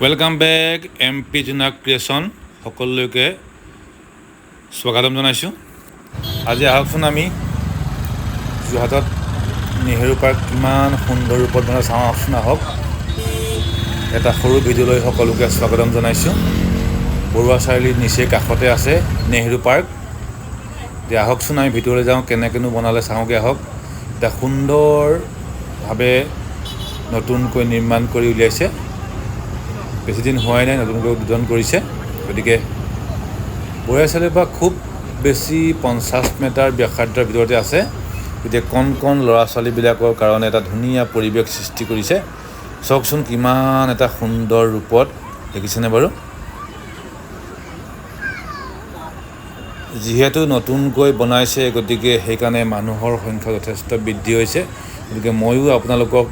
Welcome back MP জোনাক creation সকলোকে স্বাগতম জনাইছোঁ। আজি আহকচোন আমি যোৰহাটত নেহেৰু পাৰ্ক কিমান সুন্দৰ ৰূপত মানে চাওঁ আহকচোন আহক। এটা সৰু ভিডিঅ' লৈ সকলোকে স্বাগতম জনাইছোঁ। বৰুৱা চাৰিআলিৰ নিচেই কাষতে আছে নেহেৰু পাৰ্ক। এতিয়া আহকচোন আমি ভিতৰলৈ যাওঁ, কেনেকৈনো বনালে চাওঁগৈ আহক। এটা সুন্দৰভাৱে নতুনকৈ নিৰ্মাণ কৰি উলিয়াইছে। বেছিদিন হোৱাই নাই, নতুনকৈ উদ্বোধন কৰিছে। গতিকে বৰুৱা চাৰিআলিৰ পৰা খুব বেছি 50 মিটাৰ ব্যাসাৰ্ধৰ ভিতৰতে আছে। গতিকে কণ কণ ল'ৰা ছোৱালীবিলাকৰ কাৰণে এটা ধুনীয়া পৰিৱেশ সৃষ্টি কৰিছে। চাওকচোন কিমান এটা সুন্দৰ ৰূপত, দেখিছেনে বাৰু? যিহেতু নতুনকৈ বনাইছে, গতিকে সেইকাৰণে মানুহৰ সংখ্যা যথেষ্ট বৃদ্ধি হৈছে। গতিকে ময়ো আপোনালোকক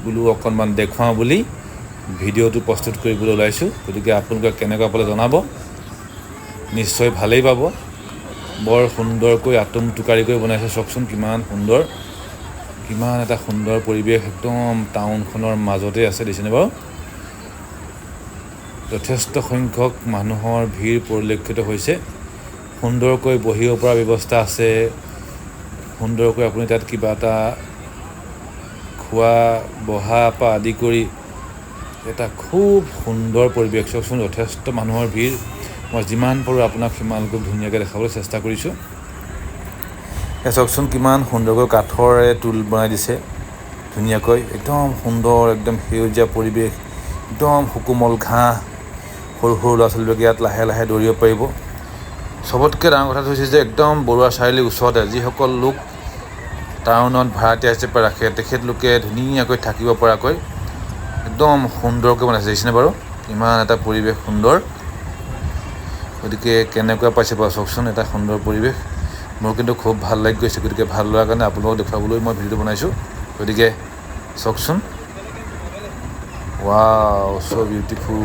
বোলো অকণমান দেখুৱাওঁ বুলি ভিডিঅ'টো প্ৰস্তুত কৰিবলৈ ওলাইছোঁ। গতিকে আপোনালোকে কেনেকুৱা পালে জনাব, নিশ্চয় ভালেই পাব। বৰ সুন্দৰকৈ আটোমটোকাৰিকৈ বনাইছে। চাওকচোন কিমান সুন্দৰ, কিমান এটা সুন্দৰ পৰিৱেশ, একদম টাউনখনৰ মাজতে আছে, দেখিছেনে বাৰু? যথেষ্ট সংখ্যক মানুহৰ ভিৰ পৰিলক্ষিত হৈছে। সুন্দৰকৈ বহিব পৰা ব্যৱস্থা আছে। সুন্দৰকৈ আপুনি তাত কিবা এটা খোৱা বহা পৰা আদি কৰি এটা খুব সুন্দৰ পৰিৱেশ। চাওকচোন যথেষ্ট মানুহৰ ভিৰ। মই যিমান পাৰোঁ আপোনাক সিমানকৈ ধুনীয়াকৈ দেখাবলৈ চেষ্টা কৰিছোঁ। চাওকচোন কিমান সুন্দৰকৈ কাঠৰে টুল বনাই দিছে ধুনীয়াকৈ, একদম সুন্দৰ, একদম সেউজীয়া পৰিৱেশ, একদম সুকোমল ঘাঁহ। সৰু সৰু ল'ৰা ছোৱালীবিলাকে ইয়াত লাহে লাহে দৌৰিব পাৰিব। চবতকৈ ডাঙৰ কথাটো হৈছে যে একদম বৰুৱা চাৰিআলিৰ ওচৰতে যিসকল লোক টাউনত ভাড়াতীয়া হিচাপে ৰাখে, তেখেতলোকে ধুনীয়াকৈ থাকিব পৰাকৈ একদম সুন্দৰকৈ বনাইছে, দেখিছেনে বাৰু? ইমান এটা পৰিৱেশ সুন্দৰ। গতিকে কেনেকুৱা পাইছে বাৰু চাওকচোন, এটা সুন্দৰ পৰিৱেশ। মোৰ কিন্তু খুব ভাল লাগি গৈছে। গতিকে ভাল লগাৰ কাৰণে আপোনালোকক দেখুৱাবলৈ মই ভিডিঅ'টো বনাইছোঁ। গতিকে চাওকচোন, ৱাও, চ' বিউটিফুল।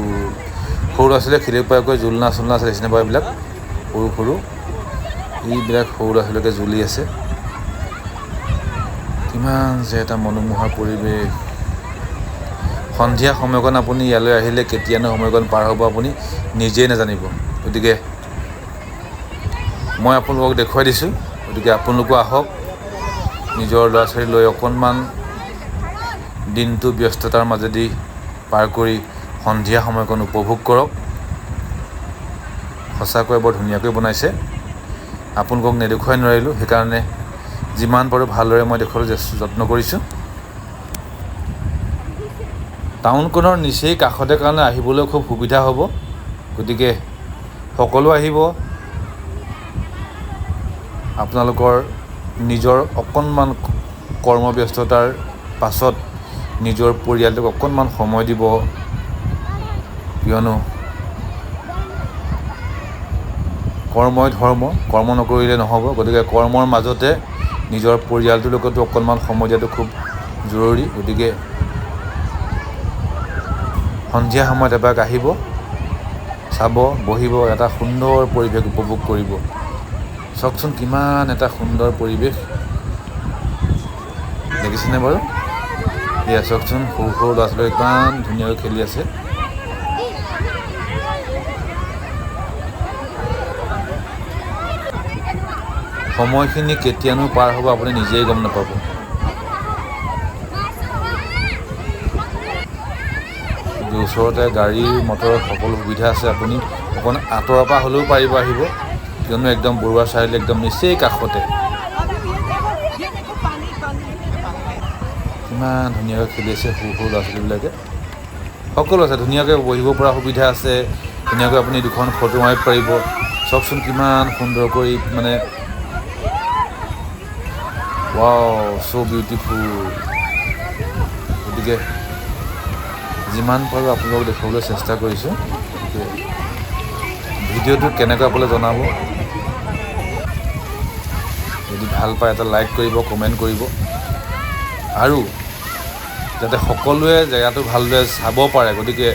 সৰু ল'ৰা ছোৱালীয়ে খেলিব পৰাকৈ জোলনা চোলনা আছে, দেখিছেনে বাৰু? এইবিলাক সৰু সৰু এইবিলাক সৰু ল'ৰা ছোৱালীকে জ্বলি আছে। কিমান যে এটা মনোমোহা পৰিৱেশ। সন্ধিয়া সময়কণ আপুনি ইয়ালৈ আহিলে কেতিয়ানো সময়কণ পাৰ হ'ব আপুনি নিজেই নাজানিব। গতিকে মই আপোনালোকক দেখুৱাই দিছোঁ। গতিকে আপোনালোকো আহক, নিজৰ ল'ৰা ছোৱালী লৈ অকণমান দিনটো ব্যস্ততাৰ মাজেদি পাৰ কৰি সন্ধিয়া সময়কণ উপভোগ কৰক। সঁচাকৈ বৰ ধুনীয়াকৈ বনাইছে। আপোনালোকক নেদেখুৱাই নোৱাৰিলোঁ, সেইকাৰণে যিমান পাৰোঁ ভালদৰে মই দেখুৱাবলৈ যত্ন কৰিছোঁ। টাউনখনৰ নিচেই কাষতে কাৰণে আহিবলৈ খুব সুবিধা হ'ব। গতিকে সকলো আহিব। আপোনালোকৰ নিজৰ অকণমান কৰ্মব্যস্ততাৰ পাছত নিজৰ পৰিয়ালটোক অকণমান সময় দিব, কিয়নো কৰ্মই ধৰ্ম, কৰ্ম নকৰিলে নহ'ব। গতিকে কৰ্মৰ মাজতে নিজৰ পৰিয়ালটোৰ লগতো অকণমান সময় দিয়াটো খুব জৰুৰী। গতিকে সন্ধিয়া সময়ত এপাক আহিব, চাব, বহিব, এটা সুন্দৰ পৰিৱেশ উপভোগ কৰিব। চাওকচোন কিমান এটা সুন্দৰ পৰিৱেশ, দেখিছেনে বাৰু? এয়া চাওকচোন সৰু সৰু ল'ৰা ছোৱালীয়ে ইমান ধুনীয়াকৈ খেলি আছে। সময়খিনি কেতিয়ানো পাৰ হ'ব আপুনি নিজেই গম নাপাব। ওচৰতে গাড়ী মটৰৰ সকলো সুবিধা আছে। আপুনি অকণ আঁতৰৰ পৰা হ'লেও পাৰিব আহিব, কিয়নো একদম বৰুৱা চাৰিআলি একদম নিচেই কাষতে। কিমান ধুনীয়াকৈ খেলি আছে সৰু সৰু ল'ৰা ছোৱালীবিলাকে। সকলো আছে, ধুনীয়াকৈ বহিব পৰা সুবিধা আছে। ধুনীয়াকৈ আপুনি দুখন ফটো মাৰিব পাৰিব। চাওকচোন কিমান সুন্দৰকৈ, মানে ৱাও, চ' বিউটিফুল। গতিকে যিমান পাৰোঁ আপোনালোকক দেখুৱাবলৈ চেষ্টা কৰিছোঁ। গতিকে ভিডিঅ'টো কেনেকুৱা পালে জনাব। যদি ভাল পায় এটা লাইক কৰিব, কমেণ্ট কৰিব, আৰু যাতে সকলোৱে জেগাটো ভালদৰে চাব পাৰে। গতিকে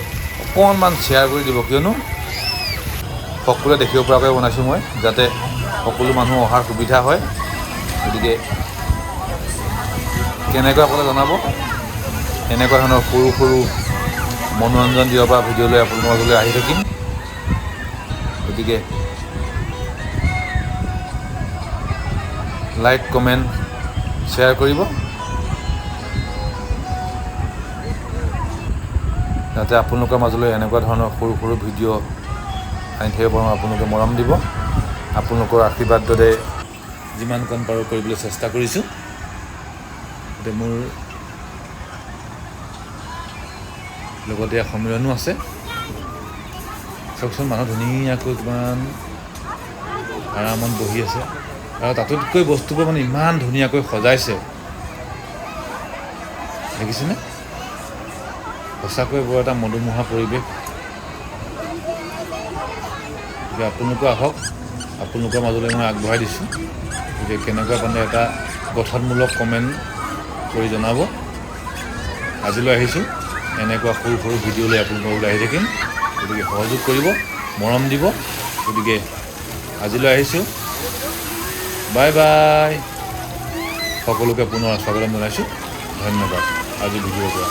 অকণমান শ্বেয়াৰ কৰি দিব, কিয়নো সকলোৱে দেখিব পৰাকৈ বনাইছোঁ মই, যাতে সকলো মানুহ অহাৰ সুবিধা হয়। গতিকে কেনেকুৱা পালে জনাব। এনেকুৱা ধৰণৰ সৰু সৰু মনোৰঞ্জন দিব পৰা ভিডিঅ' লৈ আপোনালোকৰ মাজলৈ আহি থাকিম। গতিকে লাইক কমেণ্ট শ্বেয়াৰ কৰিব, যাতে আপোনালোকৰ মাজলৈ এনেকুৱা ধৰণৰ সৰু সৰু ভিডিঅ' আনি থাকিব পাৰোঁ। আপোনালোকে মৰম দিব। আপোনালোকৰ আশীৰ্বাদ দৰে যিমানকণ পাৰোঁ কৰিবলৈ চেষ্টা কৰিছোঁ। গতিকে মোৰ লগতে সন্মিলনো আছে। চাওকচোন, মানুহ ধুনীয়াকৈ কিমান আৰামত বহি আছে, আৰু তাতোতকৈ বস্তুবোৰ মানে ইমান ধুনীয়াকৈ সজাইছে, দেখিছেনে? সঁচাকৈ বৰ এটা মনোমোহা পৰিৱেশ। গতিকে আপোনালোকো আহক, আপোনালোকৰ মাজলৈ মই আগবঢ়াই দিছোঁ। গতিকে কেনেকুৱা মানে এটা গঠনমূলক কমেণ্ট কৰি জনাব। আজিলৈ আহিছোঁ, এনেকুৱা সৰু সৰু ভিডিঅ' লৈ আপোনালোকৰ ওলাই আহি থাকিম। গতিকে সহযোগ কৰিব, মৰম দিব। গতিকে আজিলৈ আহিছোঁ, বাই বাই। সকলোকে পুনৰ স্বাগতম জনাইছোঁ। ধন্যবাদ। আজি ভিডিঅ'ৰ পৰা